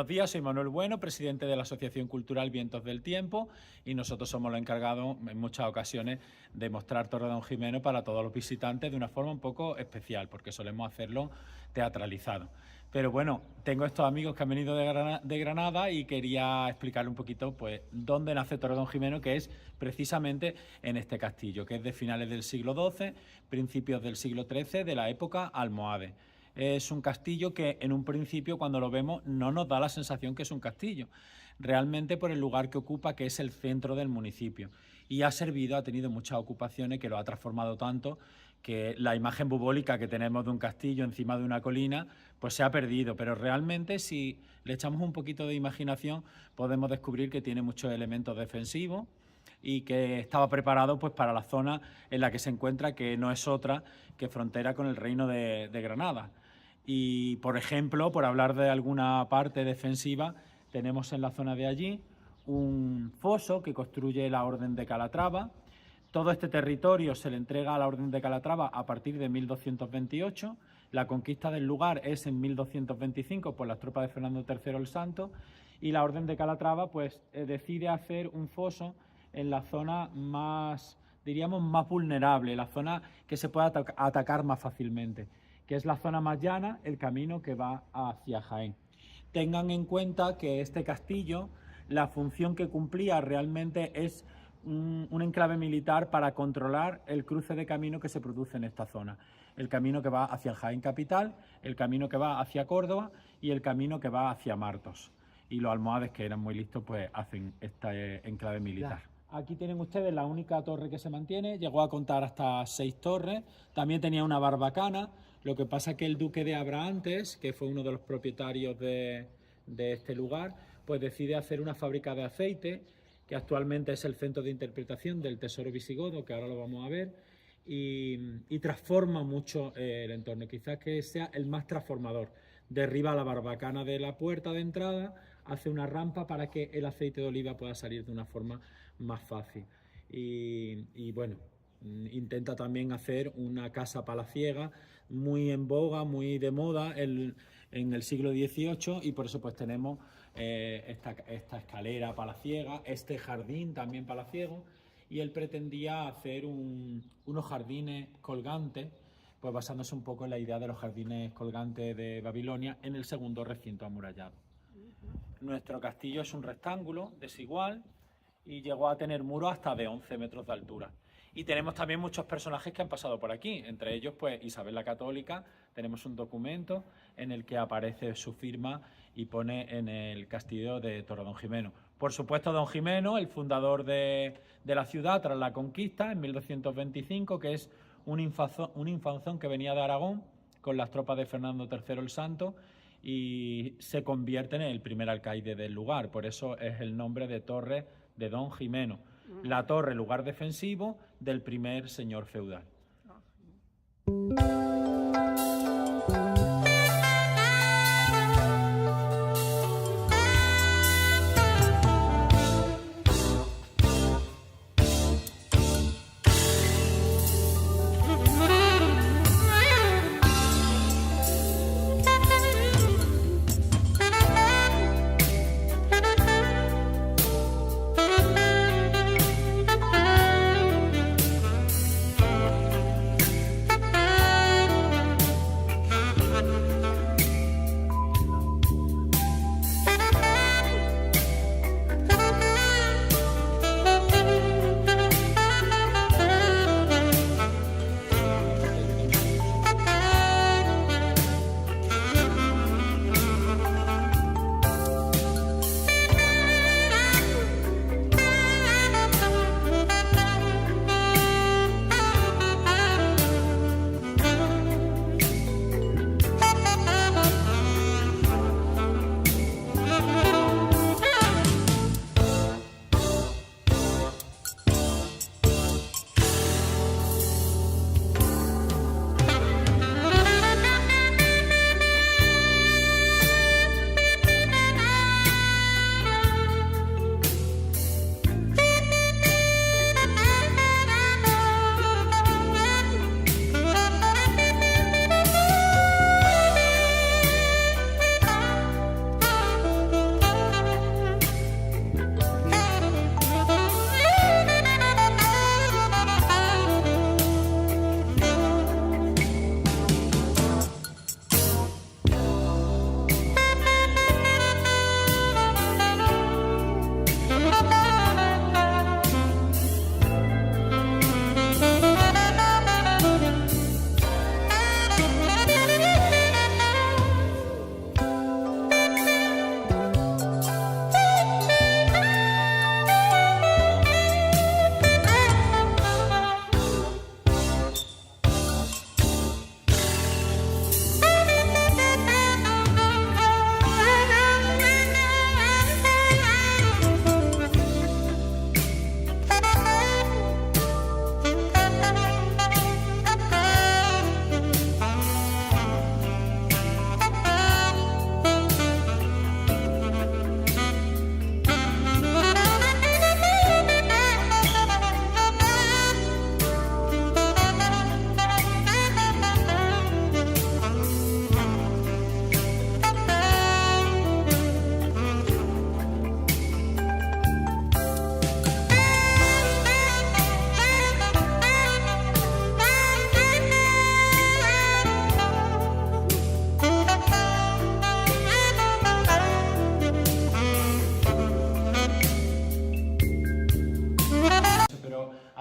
Buenos días, soy Manuel Bueno, presidente de la Asociación Cultural Vientos del Tiempo, y nosotros somos los encargados en muchas ocasiones de mostrar Torredonjimeno para todos los visitantes de una forma un poco especial, porque solemos hacerlo teatralizado. Pero bueno, tengo estos amigos que han venido de Granada y quería explicarle un poquito pues dónde nace Torredonjimeno, que es precisamente en este castillo, que es de finales del siglo XII, principios del siglo XIII, de la época almohade. Es un castillo que en un principio, cuando lo vemos, no nos da la sensación que es un castillo, realmente por el lugar que ocupa, que es el centro del municipio. Y ha tenido muchas ocupaciones, que lo ha transformado tanto que la imagen bubólica que tenemos de un castillo encima de una colina pues se ha perdido, pero realmente si le echamos un poquito de imaginación podemos descubrir que tiene muchos elementos defensivos y que estaba preparado pues para la zona en la que se encuentra, que no es otra que frontera con el Reino de Granada. Y, por ejemplo, por hablar de alguna parte defensiva, tenemos en la zona de allí un foso que construye la Orden de Calatrava. Todo este territorio se le entrega a la Orden de Calatrava a partir de 1228. La conquista del lugar es en 1225 por las tropas de Fernando III el Santo, y la Orden de Calatrava pues decide hacer un foso en la zona más, diríamos, más vulnerable, la zona que se puede atacar más fácilmente, que es la zona más llana, el camino que va hacia Jaén. Tengan en cuenta que este castillo, la función que cumplía realmente es un enclave militar para controlar el cruce de camino que se produce en esta zona. El camino que va hacia Jaén capital, el camino que va hacia Córdoba y el camino que va hacia Martos. Y los almohades, que eran muy listos, pues hacen este enclave militar. Ya. Aquí tienen ustedes la única torre que se mantiene, llegó a contar hasta 6 torres, también tenía una barbacana. Lo que pasa es que el duque de Abrahantes, que fue uno de los propietarios de este lugar, pues decide hacer una fábrica de aceite, que actualmente es el centro de interpretación del tesoro visigodo, que ahora lo vamos a ver, y transforma mucho el entorno, quizás que sea el más transformador. Derriba la barbacana de la puerta de entrada, hace una rampa para que el aceite de oliva pueda salir de una forma más fácil. Y bueno, intenta también hacer una casa palaciega muy en boga, muy de moda en el siglo XVIII, y por eso pues tenemos esta escalera palaciega, este jardín también palaciego, y él pretendía hacer unos jardines colgantes, pues basándose un poco en la idea de los jardines colgantes de Babilonia en el segundo recinto amurallado. Nuestro castillo es un rectángulo desigual y llegó a tener muros hasta de 11 metros de altura. Y tenemos también muchos personajes que han pasado por aquí, entre ellos pues Isabel la Católica. Tenemos un documento en el que aparece su firma y pone en el castillo de Torredonjimeno. Por supuesto, don Jimeno, el fundador de la ciudad tras la conquista en 1225, que es un infanzón que venía de Aragón con las tropas de Fernando III el Santo, y se convierte en el primer alcaide del lugar. Por eso es el nombre de Torre de don Jimeno. La torre, lugar defensivo del primer señor feudal.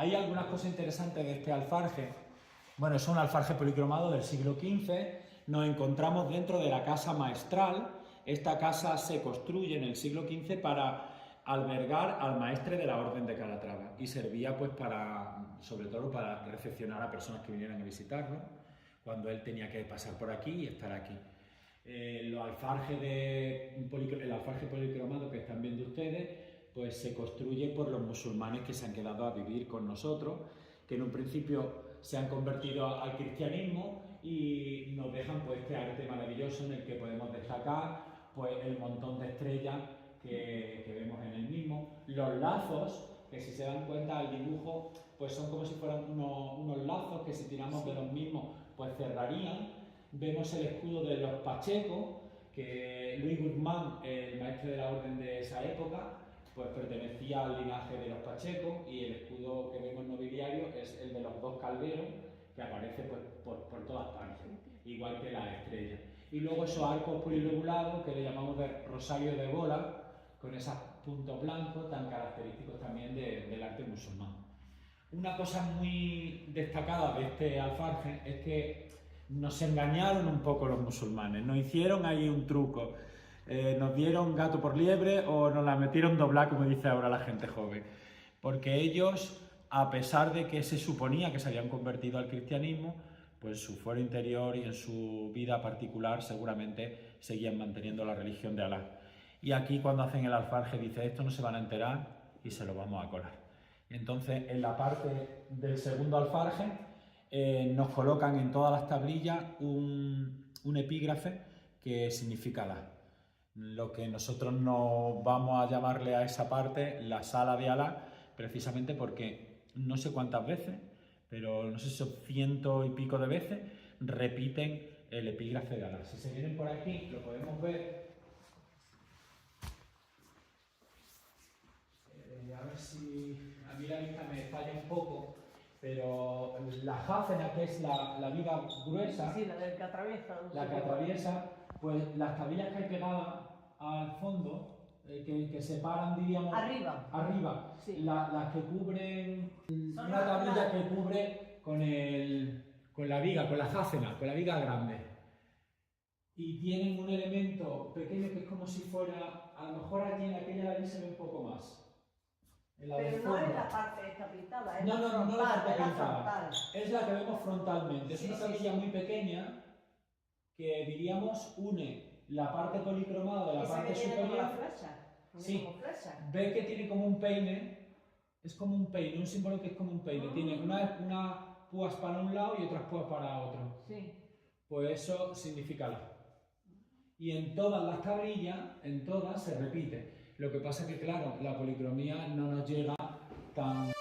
Hay algunas cosas interesantes de este alfarje. Bueno, es un alfarje policromado del siglo XV. Nos encontramos dentro de la casa maestral. Esta casa se construye en el siglo XV para albergar al maestre de la Orden de Calatrava y servía pues sobre todo para recepcionar a personas que vinieran a visitarlo cuando él tenía que pasar por aquí y estar aquí. El alfarje policromado que están viendo ustedes pues se construye por los musulmanes que se han quedado a vivir con nosotros, que en un principio se han convertido al cristianismo y nos dejan pues este arte maravilloso en el que podemos destacar pues el montón de estrellas que vemos en el mismo, los lazos, que si se dan cuenta el dibujo pues son como si fueran unos lazos que si tiramos de los mismos pues cerrarían. Vemos el escudo de los Pacheco, que Luis Guzmán, el maestre de la orden de esa época, pues pertenecía al linaje de los Pacheco, y el escudo que vemos nobiliario es el de los dos Calveros, que aparece pues, por todas partes, igual que la estrella. Y luego esos arcos polilobulados que le llamamos de rosario de bola, con esos puntos blancos tan característicos también del arte musulmán. Una cosa muy destacada de este alfarje es que nos engañaron un poco los musulmanes, nos hicieron ahí un truco, nos dieron gato por liebre o nos la metieron doblar, como dice ahora la gente joven, porque ellos, a pesar de que se suponía que se habían convertido al cristianismo, pues en su fuero interior y en su vida particular seguramente seguían manteniendo la religión de Alá. Y aquí cuando hacen el alfarje dice, esto no se van a enterar y se lo vamos a colar. Entonces en la parte del segundo alfarje nos colocan en todas las tablillas un epígrafe que significa Alá. Lo que nosotros no vamos a llamarle a esa parte la sala de Alá, precisamente porque no sé cuántas veces, pero no sé si son 100 y pico de veces, repiten el epígrafe de Alá. Si se vienen por aquí, lo podemos ver. A ver si a mí la vista me falla un poco, pero la jáfena, que es la viga gruesa, sí, la que atraviesa, la que atraviesa, pues las tablillas que hay pegadas al fondo, que separan, diríamos, arriba sí. Las que cubren, una tablilla que cubre con la viga, con la jáfena, con la viga grande. Y tienen un elemento pequeño que es como si fuera, a lo mejor aquí en aquella de ahí se ve un poco más. Pero no es la parte esta pintada, es no la parte pintada, frontal. es la que vemos frontalmente. Es una tablilla muy pequeña que, diríamos, une la parte policromada de la parte superior. Como la flecha. Sí, ve que tiene como un peine, es como un peine, un símbolo que es como un peine. Tiene unas púas para un lado y otras púas para otro. Sí. Pues eso significa la. Y en todas las tablillas, en todas se repite. Lo que pasa es que, claro, la policromía no nos llega tan...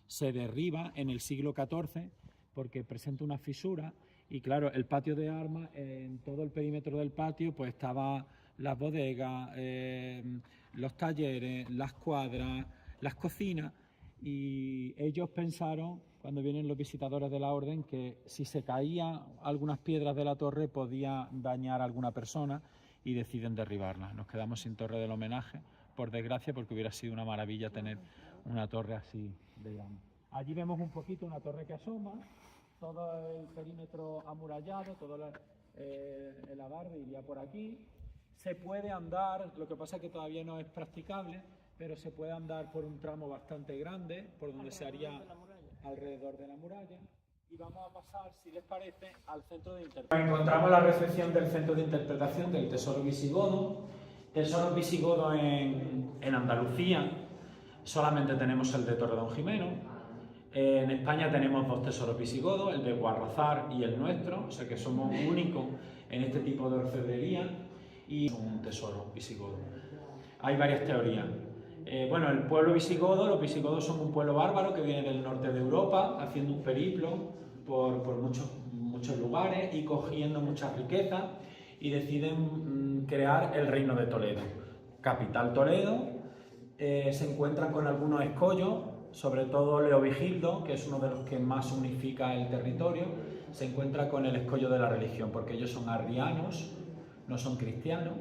se derriba en el siglo XIV porque presenta una fisura y claro, el patio de armas, en todo el perímetro del patio pues estaba las bodegas, los talleres, las cuadras, las cocinas, y ellos pensaron, cuando vienen los visitadores de la orden, que si se caían algunas piedras de la torre podía dañar a alguna persona y deciden derribarla. Nos quedamos sin torre del homenaje, por desgracia, porque hubiera sido una maravilla tener una torre así de grande. Allí vemos un poquito una torre que asoma, todo el perímetro amurallado, todo el adarve iría por aquí. Se puede andar, lo que pasa es que todavía no es practicable, pero se puede andar por un tramo bastante grande, por donde se haría alrededor de la muralla. Y vamos a pasar, si les parece, al centro de interpretación. Encontramos la recepción del centro de interpretación del tesoro visigodo. Tesoros visigodos en Andalucía, solamente tenemos el de Torredonjimeno. En España tenemos 2 tesoros visigodos, el de Guarrazar y el nuestro, o sea que somos únicos en este tipo de orfebrería y un tesoro visigodo. Hay varias teorías. Bueno, el pueblo visigodo, los visigodos son un pueblo bárbaro que viene del norte de Europa, haciendo un periplo por muchos lugares y cogiendo muchas riquezas, y deciden crear el Reino de Toledo. Capital Toledo, se encuentran con algunos escollos, sobre todo Leovigildo, que es uno de los que más unifica el territorio, se encuentra con el escollo de la religión, porque ellos son arrianos, no son cristianos,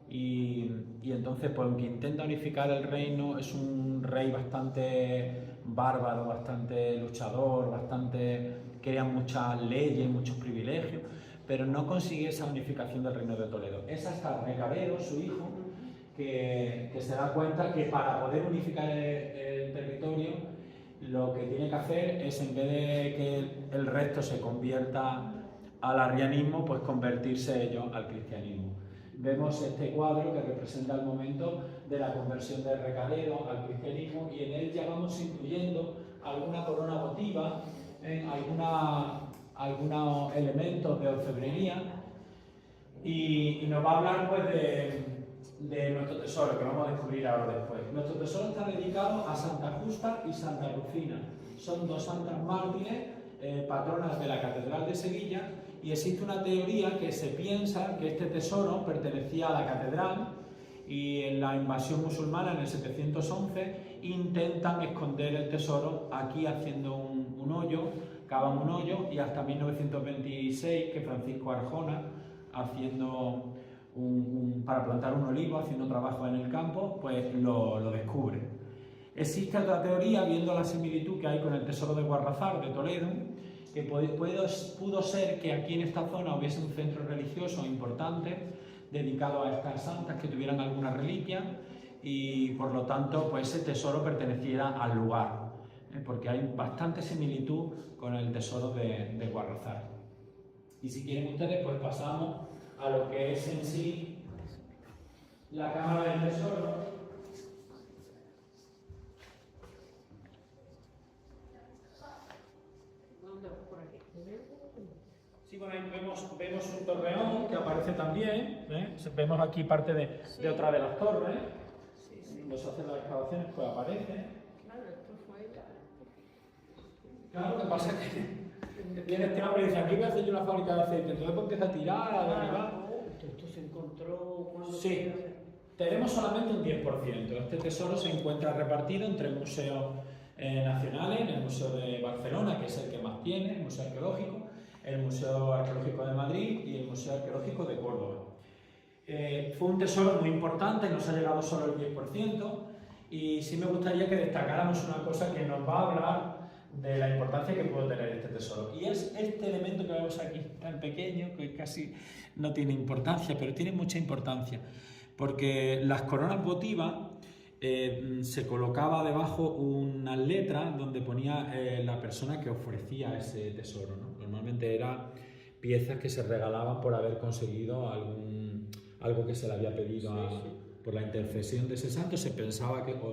y entonces, pues, aunque intenta unificar el reino, es un rey bastante bárbaro, bastante luchador, crea muchas leyes, muchos privilegios, pero no consigue esa unificación del Reino de Toledo. Es hasta Recaredo, su hijo, que se da cuenta que para poder unificar el territorio, lo que tiene que hacer es, en vez de que el resto se convierta al arrianismo, pues convertirse ellos al cristianismo. Vemos este cuadro que representa el momento de la conversión de Recaredo al cristianismo, y en él ya vamos incluyendo alguna corona votiva, algunos elementos de orfebrería, y nos va a hablar, pues, de nuestro tesoro, que vamos a descubrir ahora después. Nuestro tesoro está dedicado a Santa Justa y Santa Rufina. Son 2 santas mártires, patronas de la Catedral de Sevilla, y existe una teoría que se piensa que este tesoro pertenecía a la catedral, y en la invasión musulmana en el 711 intentan esconder el tesoro aquí haciendo un hoyo, cavan un hoyo, y hasta 1926 que Francisco Arjona, haciendo para plantar un olivo, haciendo trabajo en el campo, pues lo descubre. Existe otra teoría, viendo la similitud que hay con el tesoro de Guarrazar de Toledo, que pudo ser que aquí en esta zona hubiese un centro religioso importante dedicado a estas santas que tuvieran alguna reliquia, y por lo tanto, pues, ese tesoro perteneciera al lugar, porque hay bastante similitud con el tesoro de Guarrazar. Y si quieren ustedes, pues pasamos a lo que es en sí la cámara del tesoro. Sí, bueno, ahí vemos un torreón que aparece también, vemos aquí parte de otra de las torres, cuando se hacen las excavaciones, pues aparece. Claro, esto fue ya. Claro, lo que pasa es que viene este hombre y dice, aquí voy a hacer yo una fábrica de aceite, entonces pues empieza a tirar, a derribar. Esto se encontró cuando... Sí, tenemos solamente un 10%. Este tesoro se encuentra repartido entre museos nacionales, en el Museo de Barcelona, que es el que más tiene, el Museo Arqueológico, el Museo Arqueológico de Madrid y el Museo Arqueológico de Córdoba. Fue un tesoro muy importante, nos ha llegado solo el 10%, y sí me gustaría que destacáramos una cosa que nos va a hablar de la importancia que puede tener este tesoro, y es este elemento que vemos aquí, tan pequeño, que casi no tiene importancia, pero tiene mucha importancia, porque las coronas votivas se colocaba debajo unas letras donde ponía la persona que ofrecía ese tesoro, ¿no? Normalmente eran piezas que se regalaban por haber conseguido algo que se le había pedido por la intercesión de ese santo, se pensaba que, o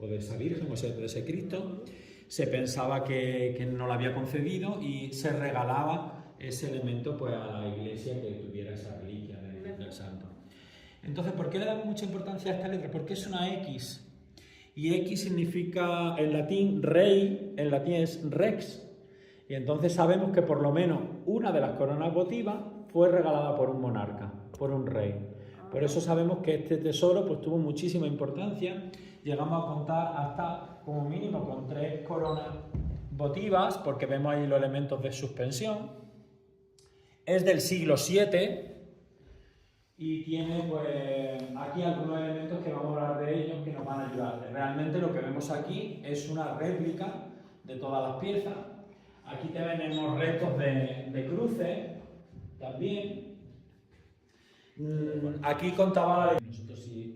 de esa Virgen, o de ese Cristo, se pensaba que no lo había concedido, y se regalaba ese elemento, pues, a la iglesia que tuviera esa reliquia del santo. Entonces, ¿por qué le damos mucha importancia a esta letra? Porque es una X, y X significa en latín rey, en latín es rex, y entonces sabemos que por lo menos una de las coronas votivas fue regalada por un monarca, por un rey. Por eso sabemos que este tesoro, pues, tuvo muchísima importancia. Llegamos a contar hasta como mínimo con 3 coronas votivas, porque vemos ahí los elementos de suspensión. Es del siglo VII y tiene, pues, aquí algunos elementos que vamos a hablar de ellos que nos van a ayudar. Realmente lo que vemos aquí es una réplica de todas las piezas. Aquí tenemos restos de cruces también. Aquí contaba la ley. Nosotros sí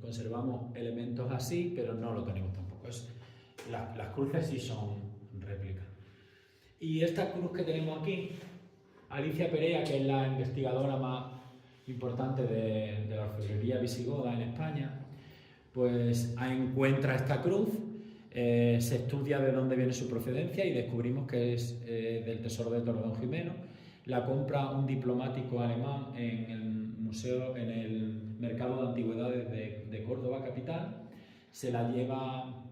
conservamos elementos así, pero no lo tenemos tampoco. Las cruces sí son réplicas. Y esta cruz que tenemos aquí, Alicia Perea, que es la investigadora más importante de la orfebrería visigoda en España, pues encuentra esta cruz, se estudia de dónde viene su procedencia y descubrimos que es del tesoro de Torredón Jimeno. La compra un diplomático alemán en el mercado de antigüedades de Córdoba capital, se la lleva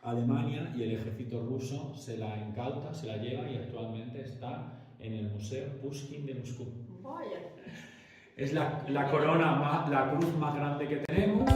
a Alemania y el ejército ruso se la incauta, se la lleva y actualmente está en el Museo Pushkin de Moscú. Vaya. Es la corona, la cruz más grande que tenemos.